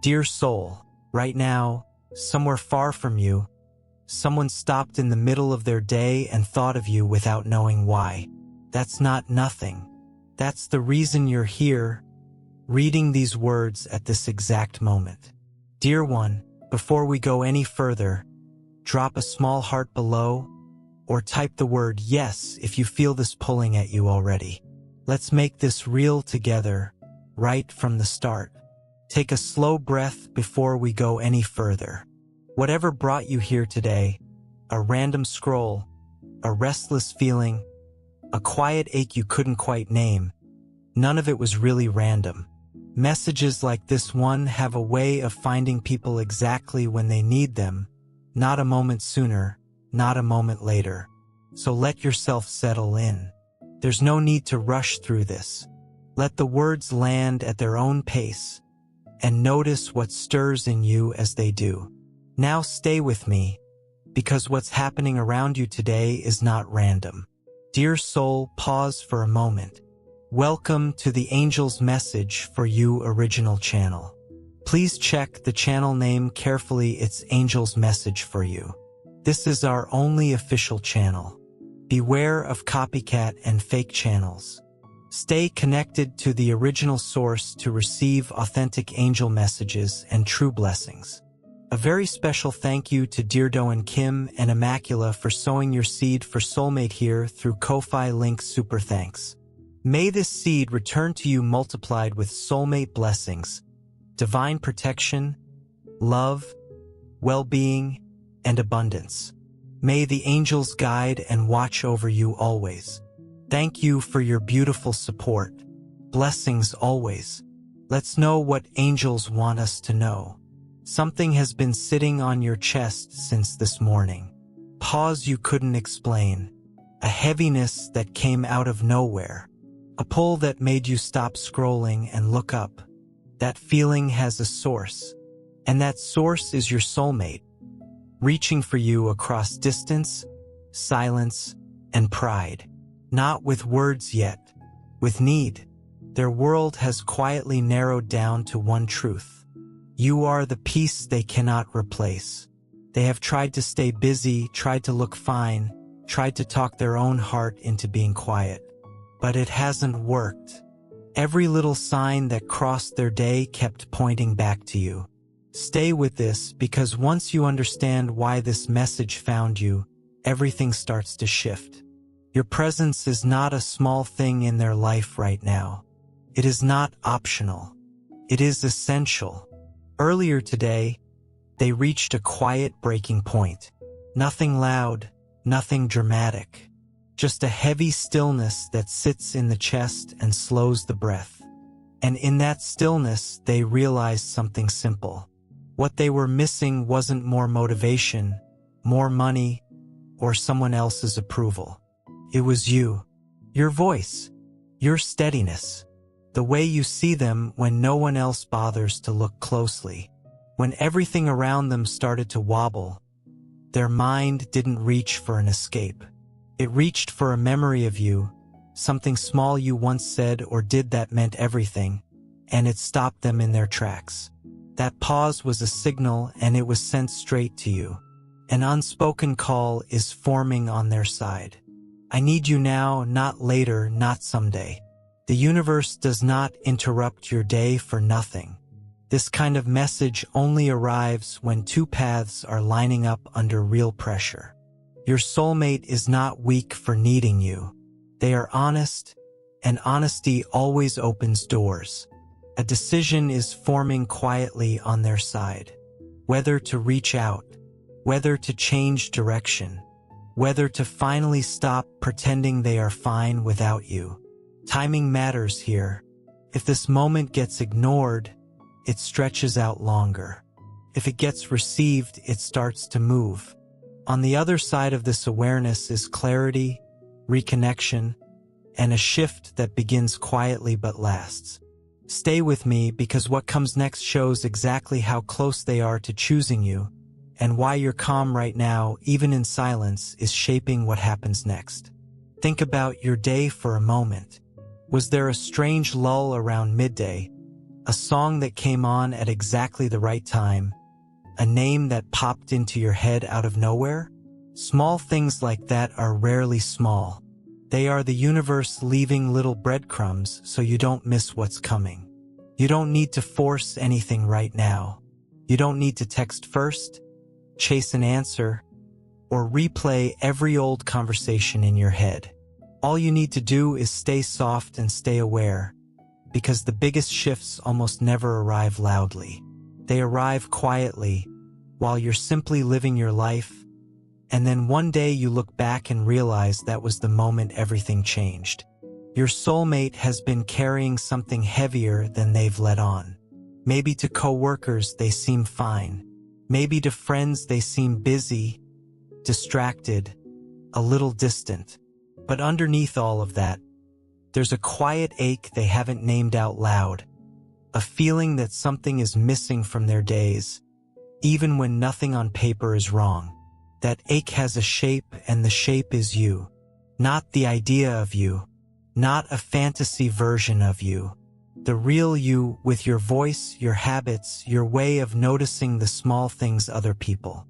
Dear soul, right now, somewhere far from you, someone stopped in the middle of their day and thought of you without knowing why. That's not nothing. That's the reason you're here, reading these words at this exact moment. Dear one, before we go any further, drop a small heart below, or type the word yes if you feel this pulling at you already. Let's make this real together, right from the start. Take a slow breath before we go any further. Whatever brought you here today, a random scroll, a restless feeling, a quiet ache you couldn't quite name, none of it was really random. Messages like this one have a way of finding people exactly when they need them, not a moment sooner, not a moment later. So let yourself settle in. There's no need to rush through this. Let the words land at their own pace, and notice what stirs in you as they do. Now stay with me, because what's happening around you today is not random. Dear soul, pause for a moment. Welcome to the Angel's Message for You original channel. Please check the channel name carefully. It's Angel's Message for You. This is our only official channel. Beware of copycat and fake channels. Stay connected to the original source to receive authentic angel messages and true blessings. A very special thank you to Deardo and Kim and Immacula for sowing your seed for Soulmate here through Ko-Fi link. Super thanks. May this seed return to you multiplied with soulmate blessings, divine protection, love, well-being, and abundance. May the angels guide and watch over you always. Thank you for your beautiful support. Blessings always. Let's know what angels want us to know. Something has been sitting on your chest since this morning. Pause you couldn't explain. A heaviness that came out of nowhere. A pull that made you stop scrolling and look up. That feeling has a source. And that source is your soulmate, reaching for you across distance, silence, and pride. Not with words yet, with need. Their world has quietly narrowed down to one truth. You are the piece they cannot replace. They have tried to stay busy, tried to look fine, tried to talk their own heart into being quiet. But it hasn't worked. Every little sign that crossed their day kept pointing back to you. Stay with this, because once you understand why this message found you, everything starts to shift. Your presence is not a small thing in their life right now. It is not optional. It is essential. Earlier today, they reached a quiet breaking point. Nothing loud, nothing dramatic. Just a heavy stillness that sits in the chest and slows the breath. And in that stillness, they realized something simple. What they were missing wasn't more motivation, more money, or someone else's approval. It was you, your voice, your steadiness, the way you see them when no one else bothers to look closely. When everything around them started to wobble, their mind didn't reach for an escape. It reached for a memory of you, something small you once said or did that meant everything, and it stopped them in their tracks. That pause was a signal, and it was sent straight to you. An unspoken call is forming on their side. I need you now, not later, not someday. The universe does not interrupt your day for nothing. This kind of message only arrives when two paths are lining up under real pressure. Your soulmate is not weak for needing you. They are honest, and honesty always opens doors. A decision is forming quietly on their side. Whether to reach out, whether to change direction, whether to finally stop pretending they are fine without you. Timing matters here. If this moment gets ignored, it stretches out longer. If it gets received, it starts to move. On the other side of this awareness is clarity, reconnection, and a shift that begins quietly but lasts. Stay with me, because what comes next shows exactly how close they are to choosing you, and why your calm right now, even in silence, is shaping what happens next. Think about your day for a moment. Was there a strange lull around midday? a song that came on at exactly the right time, a name that popped into your head out of nowhere? Small things like that are rarely small. They are the universe leaving little breadcrumbs so you don't miss what's coming. You don't need to force anything right now. You don't need to text first, chase an answer, or replay every old conversation in your head. All you need to do is stay soft and stay aware, because the biggest shifts almost never arrive loudly. They arrive quietly, while you're simply living your life, and then one day you look back and realize that was the moment everything changed. Your soulmate has been carrying something heavier than they've let on. Maybe to coworkers they seem fine. Maybe to friends they seem busy, distracted, a little distant. But underneath all of that, there's a quiet ache they haven't named out loud, a feeling that something is missing from their days, even when nothing on paper is wrong. That ache has a shape, and the shape is you. Not the idea of you, not a fantasy version of you. The real you, with your voice, your habits, your way of noticing the small things other people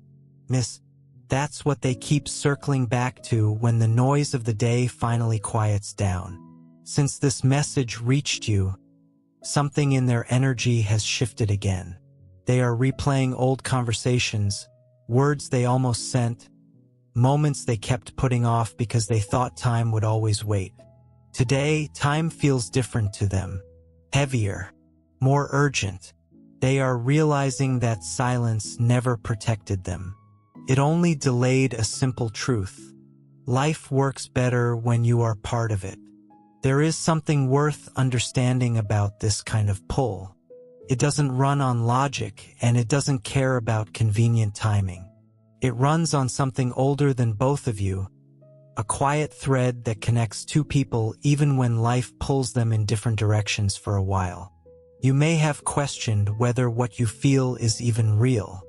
miss. That's what they keep circling back to when the noise of the day finally quiets down. Since this message reached you, something in their energy has shifted again. They are replaying old conversations, words they almost sent, moments they kept putting off because they thought time would always wait. Today, time feels different to them, heavier, more urgent. They are realizing that silence never protected them. It only delayed a simple truth. Life works better when you are part of it. There is something worth understanding about this kind of pull. It doesn't run on logic, and it doesn't care about convenient timing. It runs on something older than both of you, a quiet thread that connects two people even when life pulls them in different directions for a while. You may have questioned whether what you feel is even real.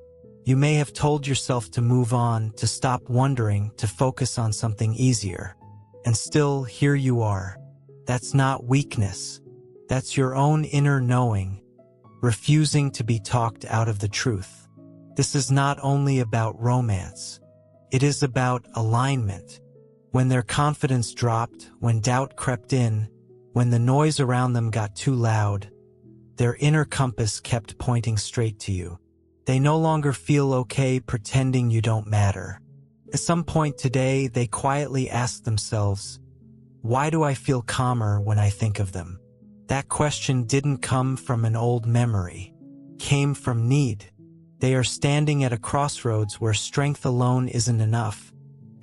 You may have told yourself to move on, to stop wondering, to focus on something easier. And still, here you are. That's not weakness. That's your own inner knowing, refusing to be talked out of the truth. This is not only about romance. It is about alignment. When their confidence dropped, when doubt crept in, when the noise around them got too loud, their inner compass kept pointing straight to you. They no longer feel okay pretending you don't matter. At some point today, they quietly ask themselves, why do I feel calmer when I think of them? That question didn't come from an old memory. It came from need. They are standing at a crossroads where strength alone isn't enough.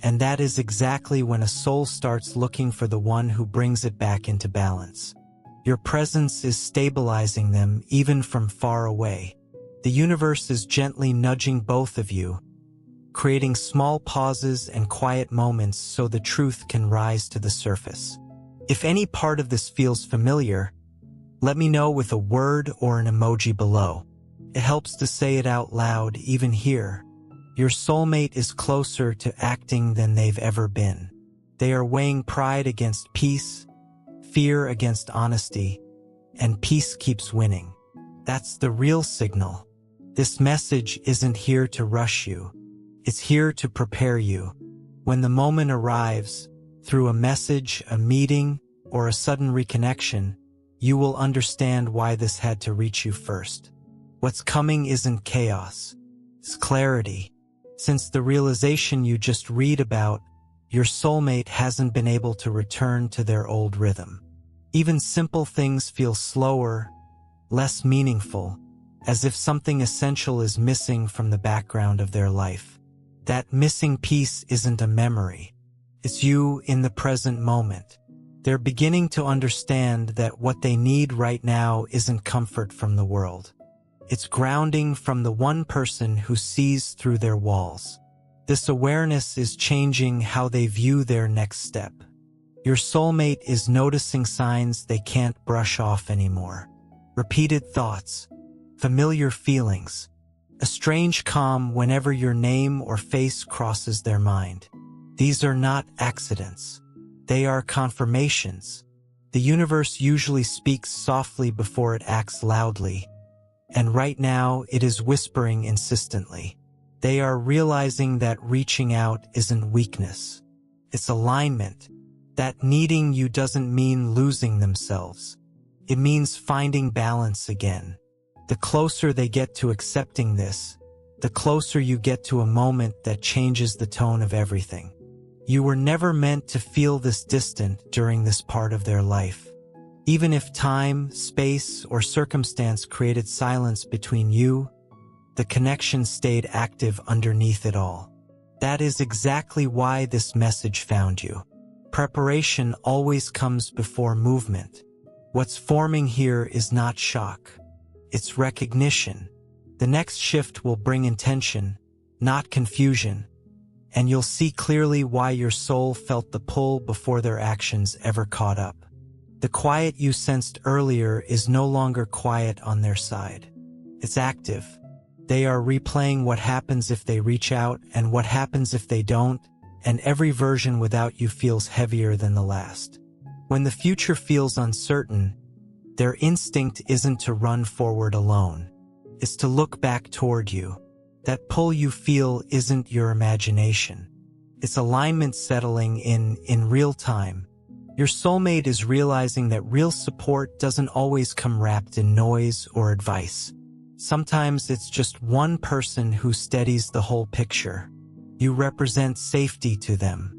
And that is exactly when a soul starts looking for the one who brings it back into balance. Your presence is stabilizing them even from far away. The universe is gently nudging both of you, creating small pauses and quiet moments so the truth can rise to the surface. If any part of this feels familiar, let me know with a word or an emoji below. It helps to say it out loud even here. Your soulmate is closer to acting than they've ever been. They are weighing pride against peace, fear against honesty, and peace keeps winning. That's the real signal. This message isn't here to rush you. It's here to prepare you. When the moment arrives, through a message, a meeting, or a sudden reconnection, you will understand why this had to reach you first. What's coming isn't chaos. It's clarity. Since the realization you just read about, your soulmate hasn't been able to return to their old rhythm. Even simple things feel slower, less meaningful, as if something essential is missing from the background of their life. That missing piece isn't a memory. It's you in the present moment. They're beginning to understand that what they need right now isn't comfort from the world. It's grounding from the one person who sees through their walls. This awareness is changing how they view their next step. Your soulmate is noticing signs they can't brush off anymore. Repeated thoughts, familiar feelings, a strange calm whenever your name or face crosses their mind. These are not accidents. They are confirmations. The universe usually speaks softly before it acts loudly, and right now it is whispering insistently. They are realizing that reaching out isn't weakness. It's alignment. That needing you doesn't mean losing themselves. It means finding balance again. The closer they get to accepting this, the closer you get to a moment that changes the tone of everything. You were never meant to feel this distant during this part of their life. Even if time, space, or circumstance created silence between you, the connection stayed active underneath it all. That is exactly why this message found you. Preparation always comes before movement. What's forming here is not shock. It's recognition. The next shift will bring intention, not confusion, and you'll see clearly why your soul felt the pull before their actions ever caught up. The quiet you sensed earlier is no longer quiet on their side. It's active. They are replaying what happens if they reach out and what happens if they don't, and every version without you feels heavier than the last. When the future feels uncertain, their instinct isn't to run forward alone. It's to look back toward you. That pull you feel isn't your imagination. It's alignment settling in real time. Your soulmate is realizing that real support doesn't always come wrapped in noise or advice. Sometimes it's just one person who steadies the whole picture. You represent safety to them,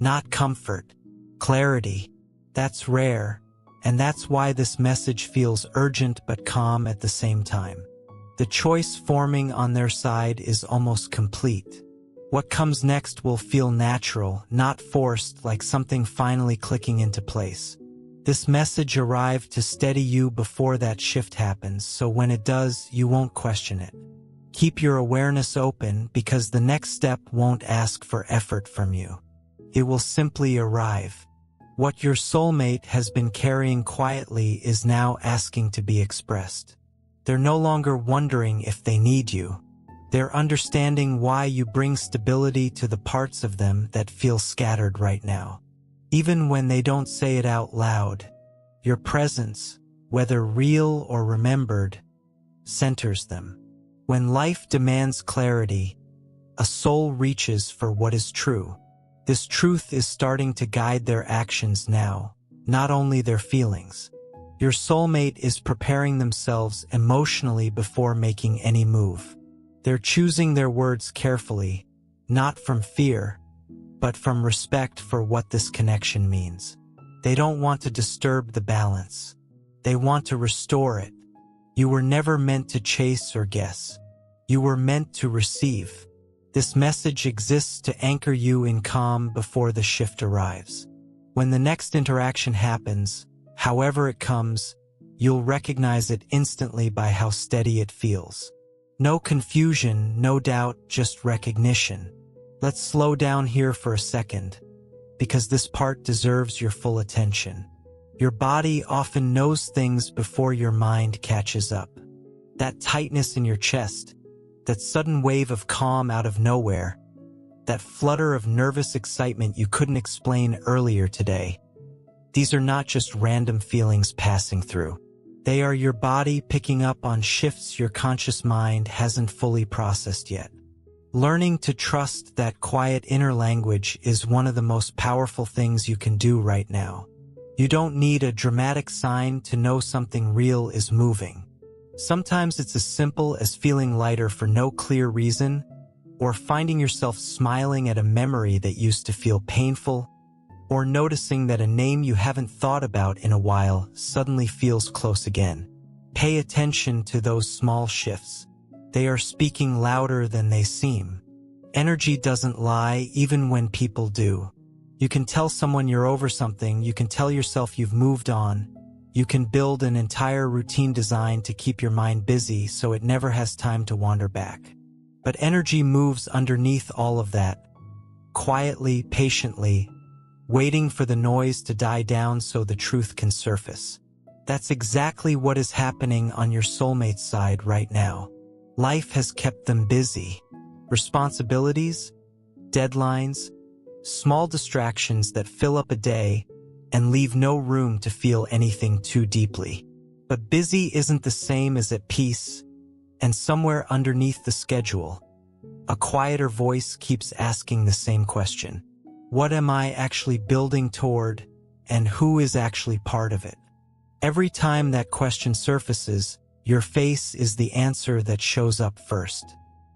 not comfort, clarity. That's rare, and that's why this message feels urgent but calm at the same time. The choice forming on their side is almost complete. What comes next will feel natural, not forced, like something finally clicking into place. This message arrived to steady you before that shift happens, so when it does, you won't question it. Keep your awareness open because the next step won't ask for effort from you. It will simply arrive. What your soulmate has been carrying quietly is now asking to be expressed. They're no longer wondering if they need you. They're understanding why you bring stability to the parts of them that feel scattered right now. Even when they don't say it out loud, your presence, whether real or remembered, centers them. When life demands clarity, a soul reaches for what is true. This truth is starting to guide their actions now, not only their feelings. Your soulmate is preparing themselves emotionally before making any move. They're choosing their words carefully, not from fear, but from respect for what this connection means. They don't want to disturb the balance. They want to restore it. You were never meant to chase or guess. You were meant to receive. This message exists to anchor you in calm before the shift arrives. When the next interaction happens, however it comes, you'll recognize it instantly by how steady it feels. No confusion, no doubt, just recognition. Let's slow down here for a second, because this part deserves your full attention. Your body often knows things before your mind catches up. That tightness in your chest, that sudden wave of calm out of nowhere, that flutter of nervous excitement you couldn't explain earlier today. These are not just random feelings passing through. They are your body picking up on shifts your conscious mind hasn't fully processed yet. Learning to trust that quiet inner language is one of the most powerful things you can do right now. You don't need a dramatic sign to know something real is moving. Sometimes it's as simple as feeling lighter for no clear reason, or finding yourself smiling at a memory that used to feel painful, or noticing that a name you haven't thought about in a while suddenly feels close again. Pay attention to those small shifts. They are speaking louder than they seem. Energy doesn't lie even when people do. You can tell someone you're over something, you can tell yourself you've moved on, you can build an entire routine designed to keep your mind busy so it never has time to wander back. But energy moves underneath all of that, quietly, patiently, waiting for the noise to die down so the truth can surface. That's exactly what is happening on your soulmate's side right now. Life has kept them busy. Responsibilities, deadlines, small distractions that fill up a day, and leave no room to feel anything too deeply. But busy isn't the same as at peace, and somewhere underneath the schedule, a quieter voice keeps asking the same question. What am I actually building toward, and who is actually part of it? Every time that question surfaces, your face is the answer that shows up first.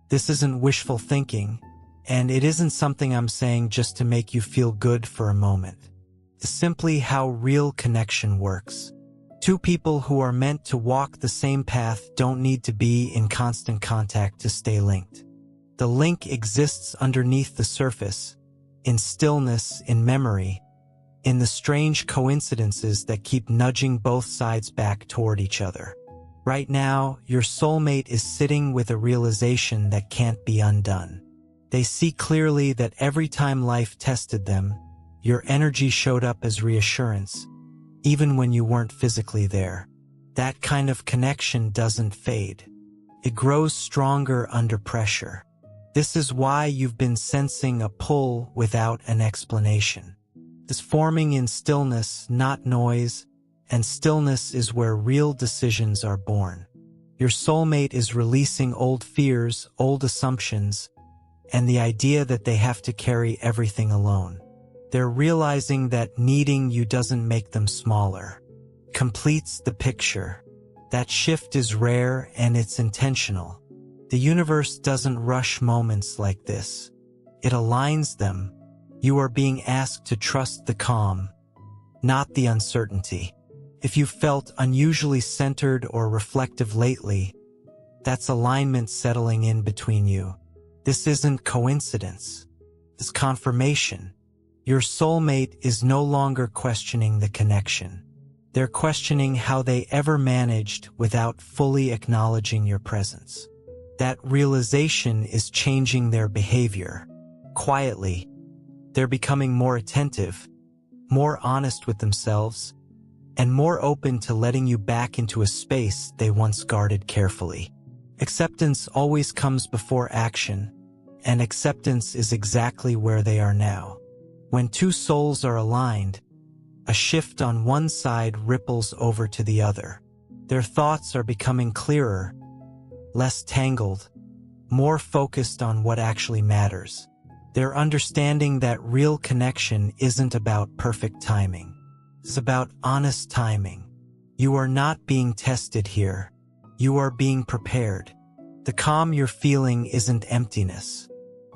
This isn't wishful thinking, and it isn't something I'm saying just to make you feel good for a moment. It's simply how real connection works. Two people who are meant to walk the same path don't need to be in constant contact to stay linked. The link exists underneath the surface, in stillness, in memory, in the strange coincidences that keep nudging both sides back toward each other. Right now, your soulmate is sitting with a realization that can't be undone. They see clearly that every time life tested them, your energy showed up as reassurance, even when you weren't physically there. That kind of connection doesn't fade. It grows stronger under pressure. This is why you've been sensing a pull without an explanation. It's forming in stillness, not noise, and stillness is where real decisions are born. Your soulmate is releasing old fears, old assumptions, and the idea that they have to carry everything alone. They're realizing that needing you doesn't make them smaller. It completes the picture. That shift is rare and it's intentional. The universe doesn't rush moments like this. It aligns them. You are being asked to trust the calm, not the uncertainty. If you've felt unusually centered or reflective lately, that's alignment settling in between you. This isn't coincidence. It's confirmation. Your soulmate is no longer questioning the connection. They're questioning how they ever managed without fully acknowledging your presence. That realization is changing their behavior. Quietly, they're becoming more attentive, more honest with themselves, and more open to letting you back into a space they once guarded carefully. Acceptance always comes before action, and acceptance is exactly where they are now. When two souls are aligned, a shift on one side ripples over to the other. Their thoughts are becoming clearer, less tangled, more focused on what actually matters. They're understanding that real connection isn't about perfect timing. It's about honest timing. You are not being tested here. You are being prepared. The calm you're feeling isn't emptiness.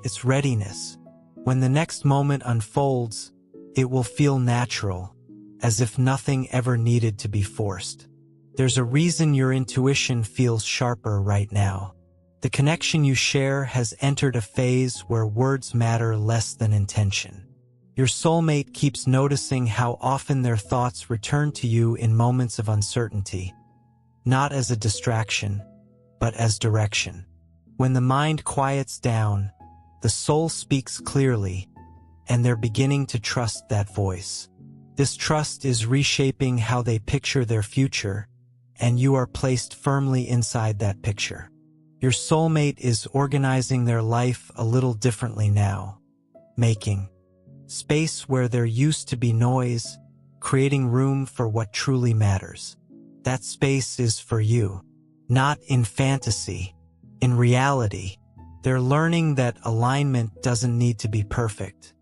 It's readiness. When the next moment unfolds, it will feel natural, as if nothing ever needed to be forced. There's a reason your intuition feels sharper right now. The connection you share has entered a phase where words matter less than intention. Your soulmate keeps noticing how often their thoughts return to you in moments of uncertainty, not as a distraction, but as direction. When the mind quiets down, the soul speaks clearly, and they're beginning to trust that voice. This trust is reshaping how they picture their future, and you are placed firmly inside that picture. Your soulmate is organizing their life a little differently now, making space where there used to be noise, creating room for what truly matters. That space is for you, not in fantasy, in reality. They're learning that alignment doesn't need to be perfect.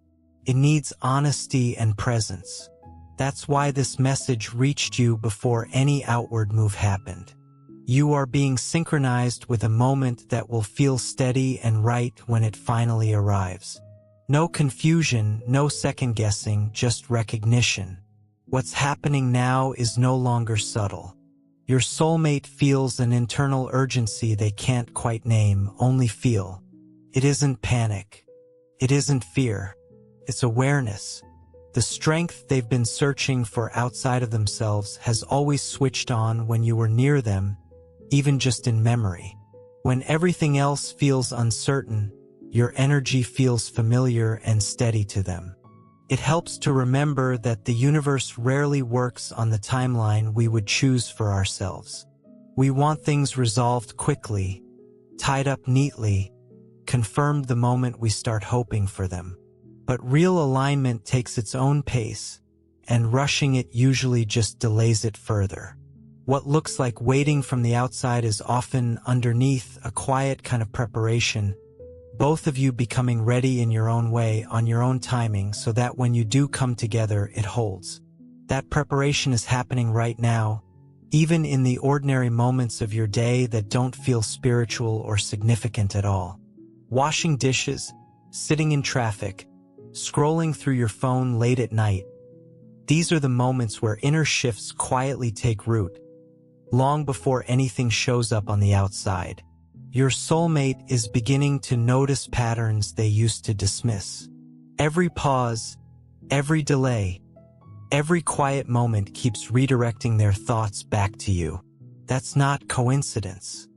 It needs honesty and presence. That's why this message reached you before any outward move happened. You are being synchronized with a moment that will feel steady and right when it finally arrives. No confusion, no second-guessing, just recognition. What's happening now is no longer subtle. Your soulmate feels an internal urgency they can't quite name, only feel. It isn't panic. It isn't fear. It's awareness. The strength they've been searching for outside of themselves has always switched on when you were near them, even just in memory. When everything else feels uncertain, your energy feels familiar and steady to them. It helps to remember that the universe rarely works on the timeline we would choose for ourselves. We want things resolved quickly, tied up neatly, confirmed the moment we start hoping for them. But real alignment takes its own pace, and rushing it usually just delays it further. What looks like waiting from the outside is often underneath a quiet kind of preparation, both of you becoming ready in your own way, on your own timing, so that when you do come together, it holds. That preparation is happening right now, even in the ordinary moments of your day that don't feel spiritual or significant at all. Washing dishes, sitting in traffic, scrolling through your phone late at night. These are the moments where inner shifts quietly take root, long before anything shows up on the outside. Your soulmate is beginning to notice patterns they used to dismiss. Every pause, every delay, every quiet moment keeps redirecting their thoughts back to you. That's not coincidence.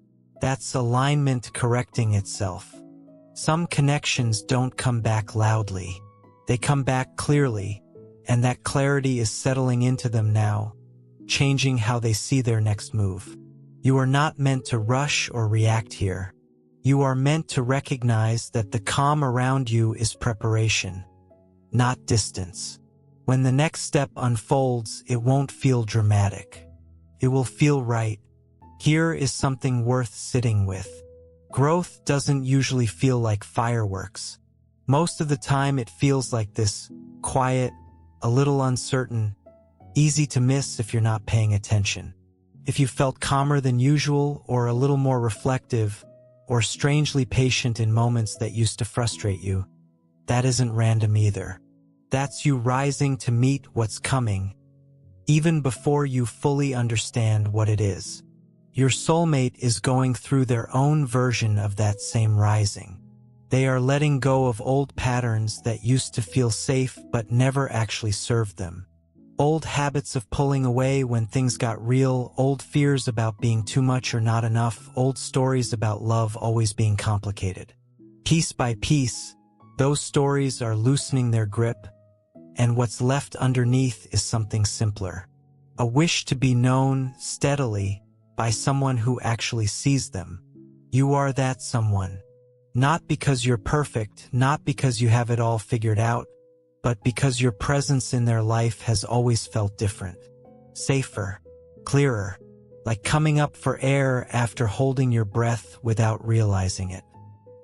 That's alignment correcting itself. Some connections don't come back loudly. They come back clearly, and that clarity is settling into them now, changing how they see their next move. You are not meant to rush or react here. You are meant to recognize that the calm around you is preparation, not distance. When the next step unfolds, it won't feel dramatic. It will feel right. Here is something worth sitting with. Growth doesn't usually feel like fireworks. Most of the time it feels like this, quiet, a little uncertain, easy to miss if you're not paying attention. If you felt calmer than usual, or a little more reflective, or strangely patient in moments that used to frustrate you, that isn't random either. That's you rising to meet what's coming, even before you fully understand what it is. Your soulmate is going through their own version of that same rising. They are letting go of old patterns that used to feel safe but never actually served them. Old habits of pulling away when things got real, old fears about being too much or not enough, old stories about love always being complicated. Piece by piece, those stories are loosening their grip, and what's left underneath is something simpler. A wish to be known steadily by someone who actually sees them. You are that someone. Not because you're perfect, not because you have it all figured out, but because your presence in their life has always felt different. Safer, clearer, like coming up for air after holding your breath without realizing it.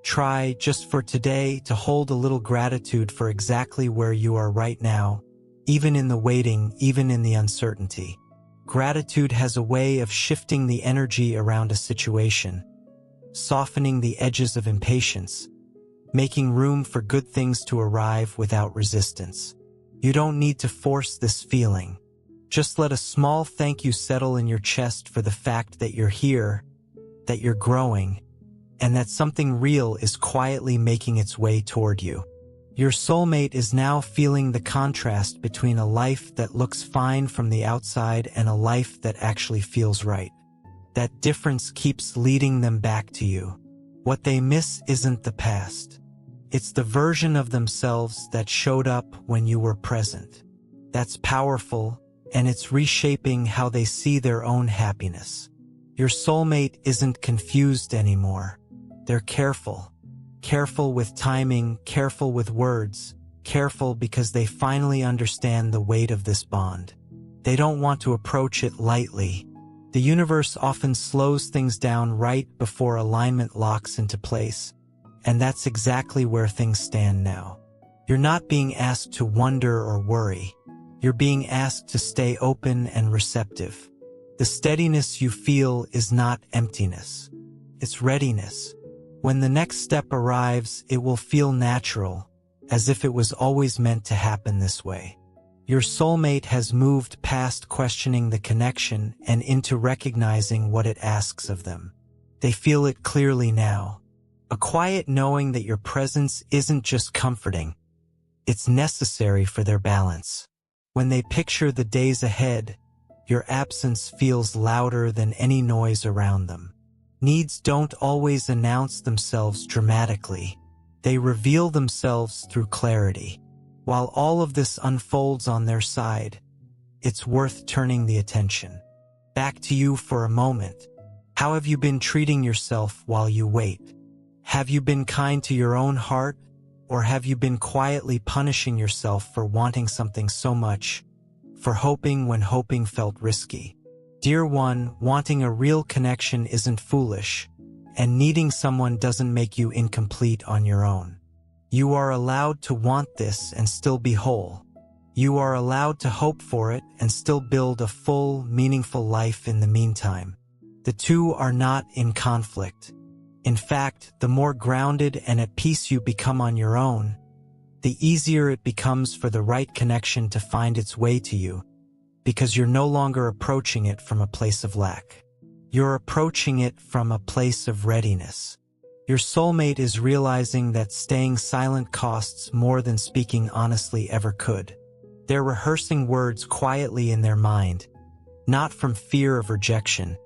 Try, just for today, to hold a little gratitude for exactly where you are right now, even in the waiting, even in the uncertainty. Gratitude has a way of shifting the energy around a situation, softening the edges of impatience, making room for good things to arrive without resistance. You don't need to force this feeling. Just let a small thank you settle in your chest for the fact that you're here, that you're growing, and that something real is quietly making its way toward you. Your soulmate is now feeling the contrast between a life that looks fine from the outside and a life that actually feels right. That difference keeps leading them back to you. What they miss isn't the past. It's the version of themselves that showed up when you were present. That's powerful, and it's reshaping how they see their own happiness. Your soulmate isn't confused anymore. They're careful. Careful with timing, careful with words, careful because they finally understand the weight of this bond. They don't want to approach it lightly. The universe often slows things down right before alignment locks into place, and that's exactly where things stand now. You're not being asked to wonder or worry. You're being asked to stay open and receptive. The steadiness you feel is not emptiness. It's readiness. When the next step arrives, it will feel natural, as if it was always meant to happen this way. Your soulmate has moved past questioning the connection and into recognizing what it asks of them. They feel it clearly now. A quiet knowing that your presence isn't just comforting, it's necessary for their balance. When they picture the days ahead, your absence feels louder than any noise around them. Needs don't always announce themselves dramatically. They reveal themselves through clarity. While all of this unfolds on their side, it's worth turning the attention back to you for a moment. How have you been treating yourself while you wait? Have you been kind to your own heart, or have you been quietly punishing yourself for wanting something so much, for hoping when hoping felt risky. Dear one, wanting a real connection isn't foolish, and needing someone doesn't make you incomplete on your own. You are allowed to want this and still be whole. You are allowed to hope for it and still build a full, meaningful life in the meantime. The two are not in conflict. In fact, the more grounded and at peace you become on your own, the easier it becomes for the right connection to find its way to you, because you're no longer approaching it from a place of lack. You're approaching it from a place of readiness. Your soulmate is realizing that staying silent costs more than speaking honestly ever could. They're rehearsing words quietly in their mind, not from fear of rejection,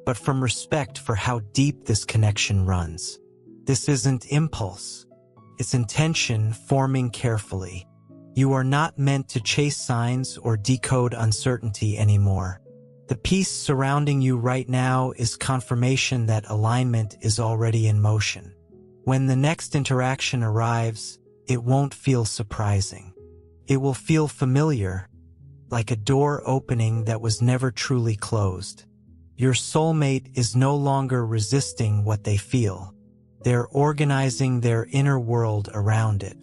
but from respect for how deep this connection runs. This isn't impulse. It's intention forming carefully. You are not meant to chase signs or decode uncertainty anymore. The peace surrounding you right now is confirmation that alignment is already in motion. When the next interaction arrives, it won't feel surprising. It will feel familiar, like a door opening that was never truly closed. Your soulmate is no longer resisting what they feel. They're organizing their inner world around it.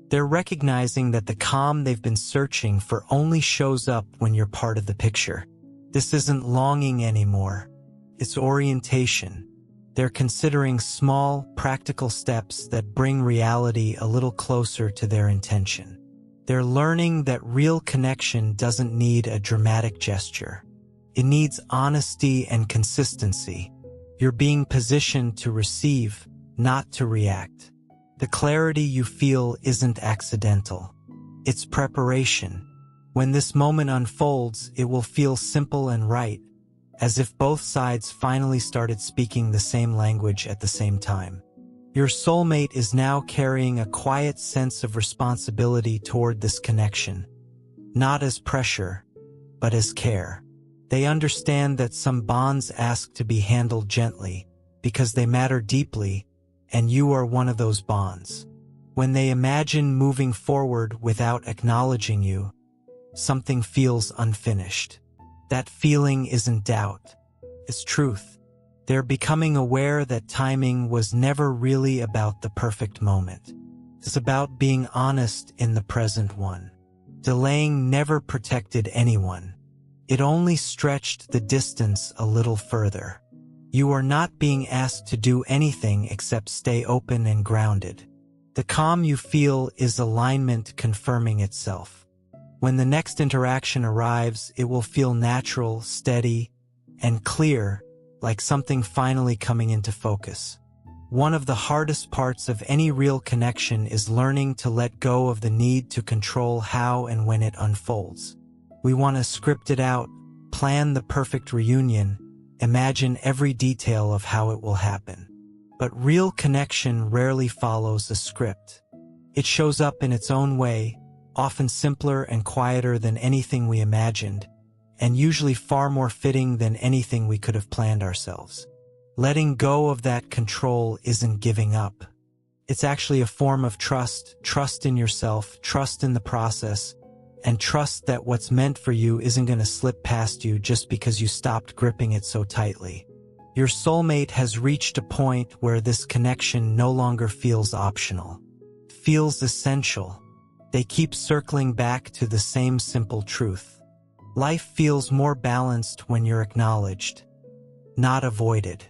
They're recognizing that the calm they've been searching for only shows up when you're part of the picture. This isn't longing anymore. It's orientation. They're considering small, practical steps that bring reality a little closer to their intention. They're learning that real connection doesn't need a dramatic gesture. It needs honesty and consistency. You're being positioned to receive, not to react. The clarity you feel isn't accidental. It's preparation. When this moment unfolds, it will feel simple and right, as if both sides finally started speaking the same language at the same time. Your soulmate is now carrying a quiet sense of responsibility toward this connection, not as pressure, but as care. They understand that some bonds ask to be handled gently because they matter deeply, and you are one of those bonds. When they imagine moving forward without acknowledging you, something feels unfinished. That feeling isn't doubt, it's truth. They're becoming aware that timing was never really about the perfect moment. It's about being honest in the present one. Delaying never protected anyone. It only stretched the distance a little further. You are not being asked to do anything except stay open and grounded. The calm you feel is alignment confirming itself. When the next interaction arrives, it will feel natural, steady, and clear, like something finally coming into focus. One of the hardest parts of any real connection is learning to let go of the need to control how and when it unfolds. We want to script it out, plan the perfect reunion, imagine every detail of how it will happen. But real connection rarely follows a script. It shows up in its own way, often simpler and quieter than anything we imagined, and usually far more fitting than anything we could have planned ourselves. Letting go of that control isn't giving up. It's actually a form of trust, trust in yourself, trust in the process, and trust that what's meant for you isn't going to slip past you just because you stopped gripping it so tightly. Your soulmate has reached a point where this connection no longer feels optional. It feels essential. They keep circling back to the same simple truth. Life feels more balanced when you're acknowledged, not avoided.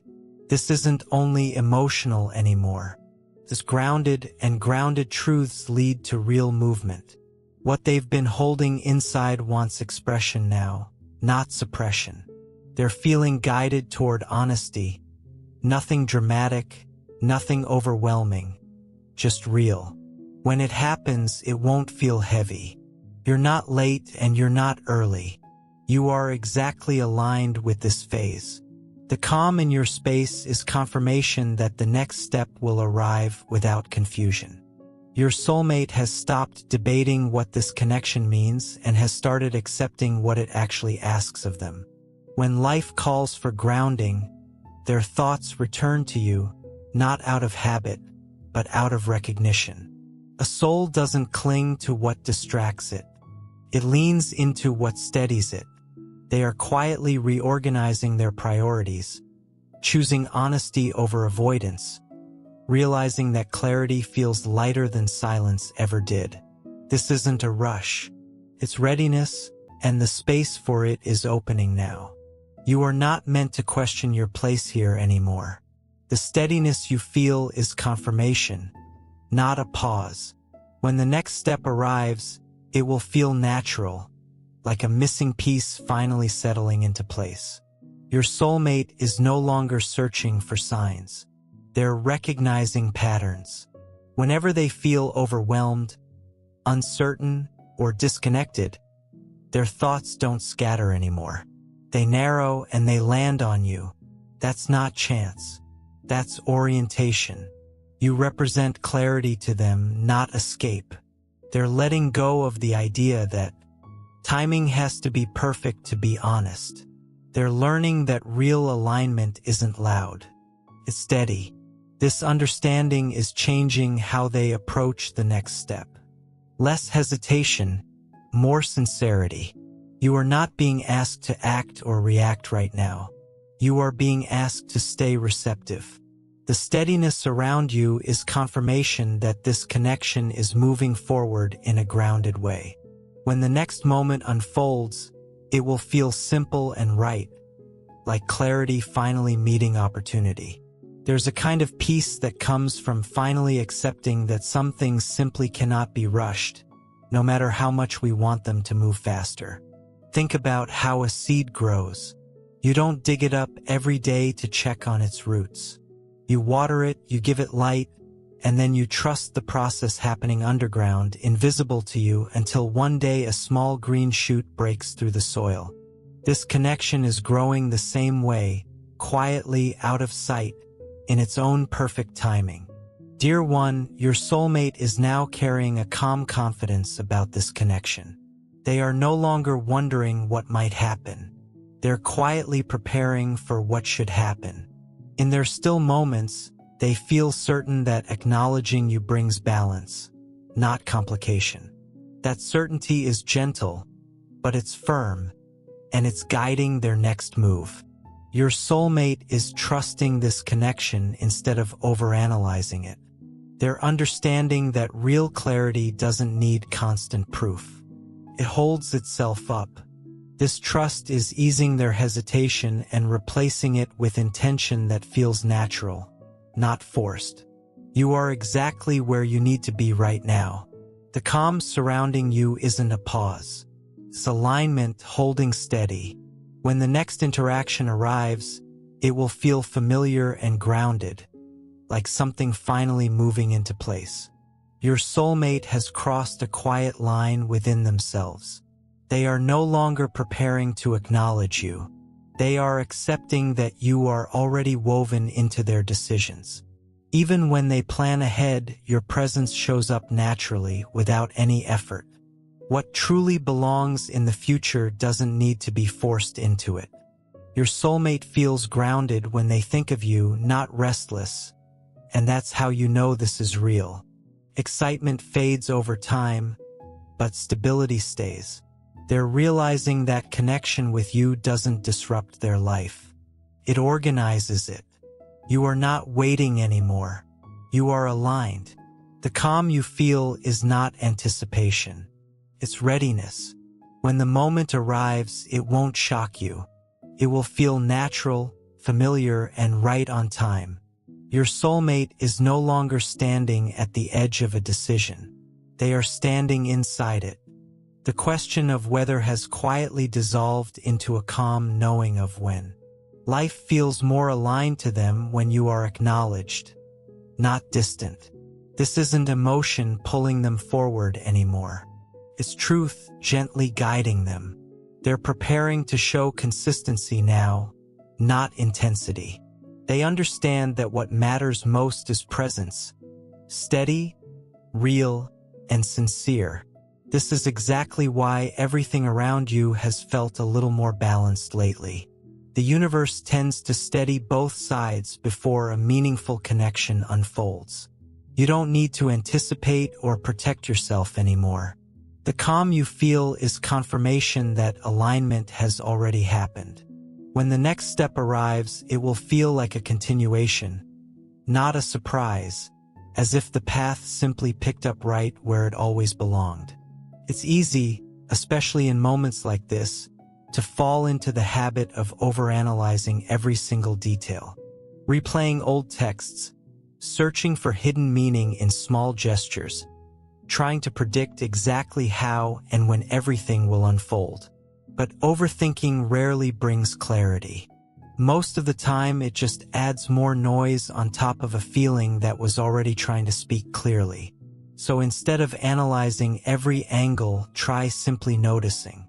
This isn't only emotional anymore. This grounded truths lead to real movement. What they've been holding inside wants expression now, not suppression. They're feeling guided toward honesty. Nothing dramatic, nothing overwhelming, just real. When it happens, it won't feel heavy. You're not late and you're not early. You are exactly aligned with this phase. The calm in your space is confirmation that the next step will arrive without confusion. Your soulmate has stopped debating what this connection means and has started accepting what it actually asks of them. When life calls for grounding, their thoughts return to you, not out of habit, but out of recognition. A soul doesn't cling to what distracts it. It leans into what steadies it. They are quietly reorganizing their priorities, choosing honesty over avoidance, realizing that clarity feels lighter than silence ever did. This isn't a rush. It's readiness, and the space for it is opening now. You are not meant to question your place here anymore. The steadiness you feel is confirmation, not a pause. When the next step arrives, it will feel natural, like a missing piece finally settling into place. Your soulmate is no longer searching for signs. They're recognizing patterns. Whenever they feel overwhelmed, uncertain, or disconnected, their thoughts don't scatter anymore. They narrow and they land on you. That's not chance. That's orientation. You represent clarity to them, not escape. They're letting go of the idea that timing has to be perfect to be honest. They're learning that real alignment isn't loud. It's steady. This understanding is changing how they approach the next step. Less hesitation, more sincerity. You are not being asked to act or react right now. You are being asked to stay receptive. The steadiness around you is confirmation that this connection is moving forward in a grounded way. When the next moment unfolds, it will feel simple and right, like clarity finally meeting opportunity. There's a kind of peace that comes from finally accepting that some things simply cannot be rushed, no matter how much we want them to move faster. Think about how a seed grows. You don't dig it up every day to check on its roots. You water it, you give it light, and then you trust the process happening underground, invisible to you, until one day a small green shoot breaks through the soil. This connection is growing the same way, quietly, out of sight, in its own perfect timing. Dear one, your soulmate is now carrying a calm confidence about this connection. They are no longer wondering what might happen. They're quietly preparing for what should happen. In their still moments, they feel certain that acknowledging you brings balance, not complication. That certainty is gentle, but it's firm, and it's guiding their next move. Your soulmate is trusting this connection instead of overanalyzing it. They're understanding that real clarity doesn't need constant proof. It holds itself up. This trust is easing their hesitation and replacing it with intention that feels natural, not forced. You are exactly where you need to be right now. The calm surrounding you isn't a pause. It's alignment holding steady. When the next interaction arrives, it will feel familiar and grounded, like something finally moving into place. Your soulmate has crossed a quiet line within themselves. They are no longer preparing to acknowledge you. They are accepting that you are already woven into their decisions. Even when they plan ahead, your presence shows up naturally without any effort. What truly belongs in the future doesn't need to be forced into it. Your soulmate feels grounded when they think of you, not restless, and that's how you know this is real. Excitement fades over time, but stability stays. They're realizing that connection with you doesn't disrupt their life. It organizes it. You are not waiting anymore. You are aligned. The calm you feel is not anticipation. It's readiness. When the moment arrives, it won't shock you. It will feel natural, familiar, and right on time. Your soulmate is no longer standing at the edge of a decision. They are standing inside it. The question of whether has quietly dissolved into a calm knowing of when. Life feels more aligned to them when you are acknowledged, not distant. This isn't emotion pulling them forward anymore. It's truth gently guiding them. They're preparing to show consistency now, not intensity. They understand that what matters most is presence. Steady, real, and sincere. This is exactly why everything around you has felt a little more balanced lately. The universe tends to steady both sides before a meaningful connection unfolds. You don't need to anticipate or protect yourself anymore. The calm you feel is confirmation that alignment has already happened. When the next step arrives, it will feel like a continuation, not a surprise, as if the path simply picked up right where it always belonged. It's easy, especially in moments like this, to fall into the habit of overanalyzing every single detail, replaying old texts, searching for hidden meaning in small gestures, trying to predict exactly how and when everything will unfold. But overthinking rarely brings clarity. Most of the time, it just adds more noise on top of a feeling that was already trying to speak clearly. So instead of analyzing every angle, try simply noticing.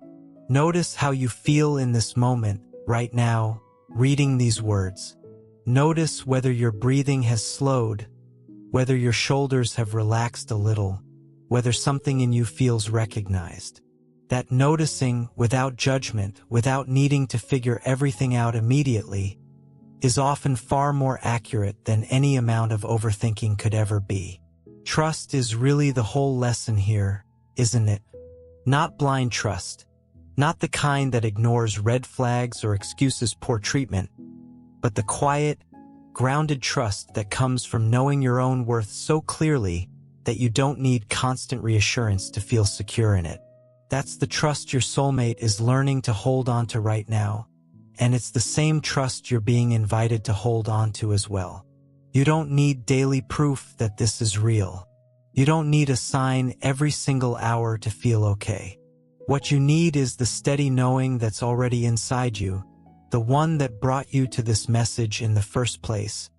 Notice how you feel in this moment, right now, reading these words. Notice whether your breathing has slowed, whether your shoulders have relaxed a little, whether something in you feels recognized. That noticing, without judgment, without needing to figure everything out immediately, is often far more accurate than any amount of overthinking could ever be. Trust is really the whole lesson here, isn't it? Not blind trust, not the kind that ignores red flags or excuses poor treatment, but the quiet, grounded trust that comes from knowing your own worth so clearly that you don't need constant reassurance to feel secure in it. That's the trust your soulmate is learning to hold on to right now, and it's the same trust you're being invited to hold on to as well. You don't need daily proof that this is real. You don't need a sign every single hour to feel okay. What you need is the steady knowing that's already inside you, the one that brought you to this message in the first place,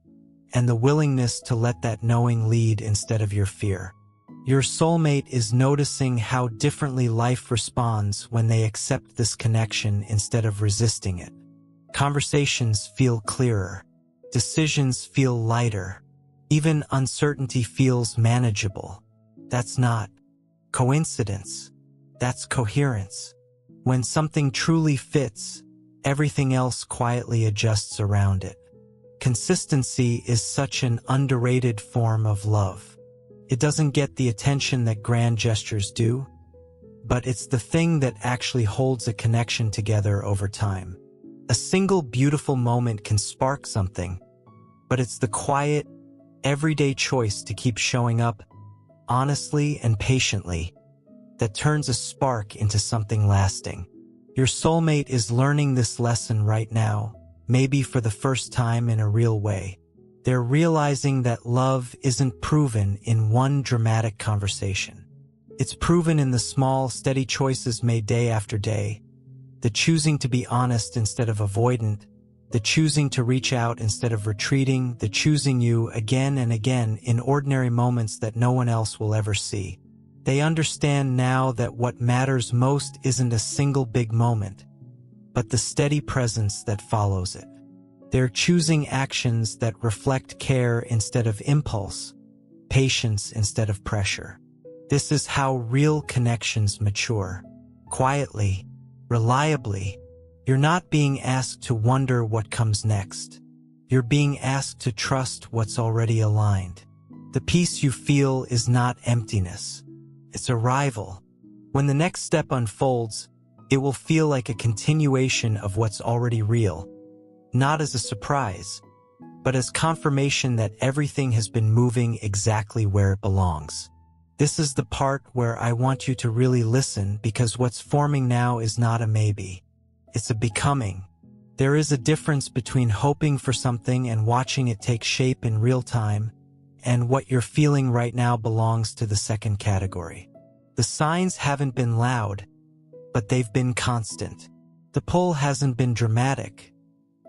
and the willingness to let that knowing lead instead of your fear. Your soulmate is noticing how differently life responds when they accept this connection instead of resisting it. Conversations feel clearer. Decisions feel lighter. Even uncertainty feels manageable. That's not coincidence. That's coherence. When something truly fits, everything else quietly adjusts around it. Consistency is such an underrated form of love. It doesn't get the attention that grand gestures do, but it's the thing that actually holds a connection together over time. A single beautiful moment can spark something, but it's the quiet, everyday choice to keep showing up, honestly and patiently, that turns a spark into something lasting. Your soulmate is learning this lesson right now, maybe for the first time in a real way. They're realizing that love isn't proven in one dramatic conversation. It's proven in the small, steady choices made day after day. The choosing to be honest instead of avoidant, the choosing to reach out instead of retreating, the choosing you again and again in ordinary moments that no one else will ever see. They understand now that what matters most isn't a single big moment, but the steady presence that follows it. They're choosing actions that reflect care instead of impulse, patience instead of pressure. This is how real connections mature. Quietly, reliably. You're not being asked to wonder what comes next. You're being asked to trust what's already aligned. The peace you feel is not emptiness. It's arrival. When the next step unfolds, it will feel like a continuation of what's already real. Not as a surprise, but as confirmation that everything has been moving exactly where it belongs. This is the part where I want you to really listen, because what's forming now is not a maybe. It's a becoming. There is a difference between hoping for something and watching it take shape in real time, and what you're feeling right now belongs to the second category. The signs haven't been loud, but they've been constant. The pull hasn't been dramatic,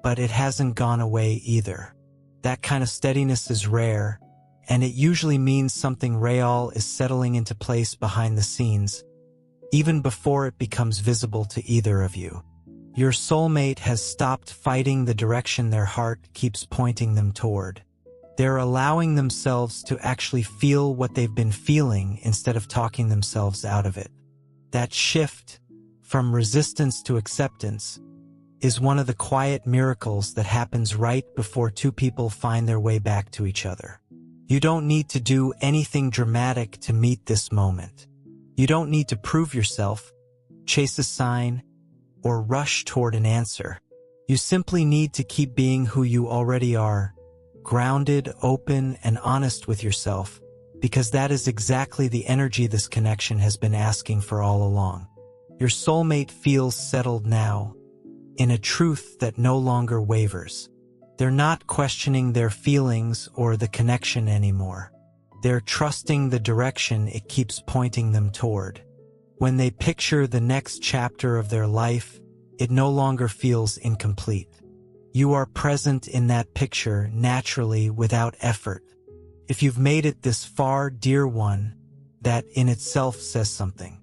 but it hasn't gone away either. That kind of steadiness is rare, and it usually means something real is settling into place behind the scenes, even before it becomes visible to either of you. Your soulmate has stopped fighting the direction their heart keeps pointing them toward. They're allowing themselves to actually feel what they've been feeling instead of talking themselves out of it. That shift from resistance to acceptance is one of the quiet miracles that happens right before two people find their way back to each other. You don't need to do anything dramatic to meet this moment. You don't need to prove yourself, chase a sign, or rush toward an answer. You simply need to keep being who you already are, grounded, open, and honest with yourself, because that is exactly the energy this connection has been asking for all along. Your soulmate feels settled now, in a truth that no longer wavers. They're not questioning their feelings or the connection anymore. They're trusting the direction it keeps pointing them toward. When they picture the next chapter of their life, it no longer feels incomplete. You are present in that picture naturally without effort. If you've made it this far, dear one, that in itself says something.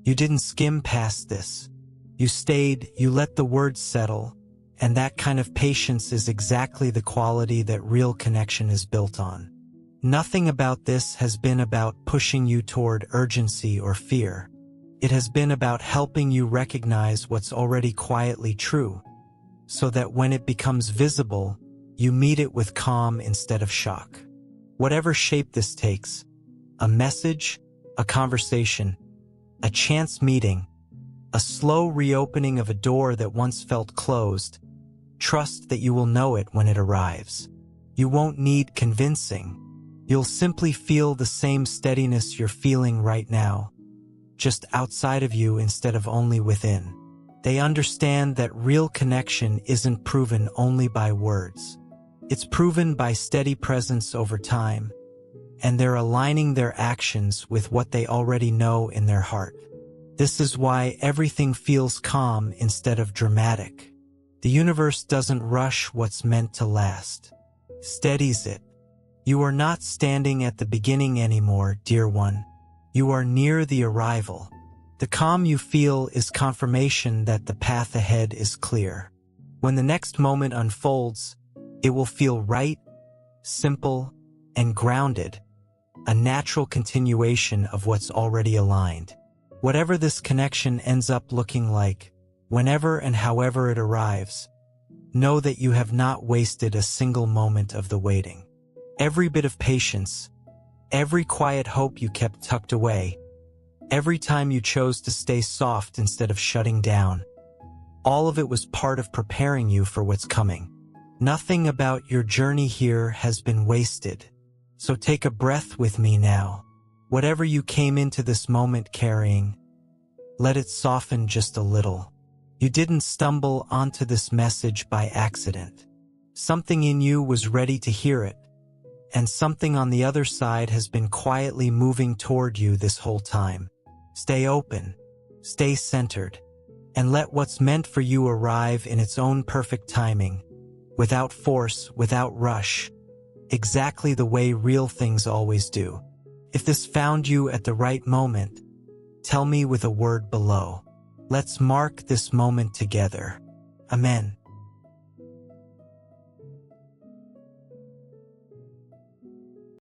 You didn't skim past this. You stayed, you let the words settle, and that kind of patience is exactly the quality that real connection is built on. Nothing about this has been about pushing you toward urgency or fear. It has been about helping you recognize what's already quietly true, so that when it becomes visible, you meet it with calm instead of shock. Whatever shape this takes, a message, a conversation, a chance meeting, a slow reopening of a door that once felt closed, trust that you will know it when it arrives. You won't need convincing. You'll simply feel the same steadiness you're feeling right now, just outside of you instead of only within. They understand that real connection isn't proven only by words. It's proven by steady presence over time, and they're aligning their actions with what they already know in their heart. This is why everything feels calm instead of dramatic. The universe doesn't rush what's meant to last. Steadies it. You are not standing at the beginning anymore, dear one. You are near the arrival. The calm you feel is confirmation that the path ahead is clear. When the next moment unfolds, it will feel right, simple, and grounded, a natural continuation of what's already aligned. Whatever this connection ends up looking like, whenever and however it arrives, know that you have not wasted a single moment of the waiting. Every bit of patience, every quiet hope you kept tucked away, every time you chose to stay soft instead of shutting down, all of it was part of preparing you for what's coming. Nothing about your journey here has been wasted. So take a breath with me now. Whatever you came into this moment carrying, let it soften just a little. You didn't stumble onto this message by accident. Something in you was ready to hear it, and something on the other side has been quietly moving toward you this whole time. Stay open, stay centered, and let what's meant for you arrive in its own perfect timing, without force, without rush, exactly the way real things always do. If this found you at the right moment, tell me with a word below. Let's mark this moment together. Amen.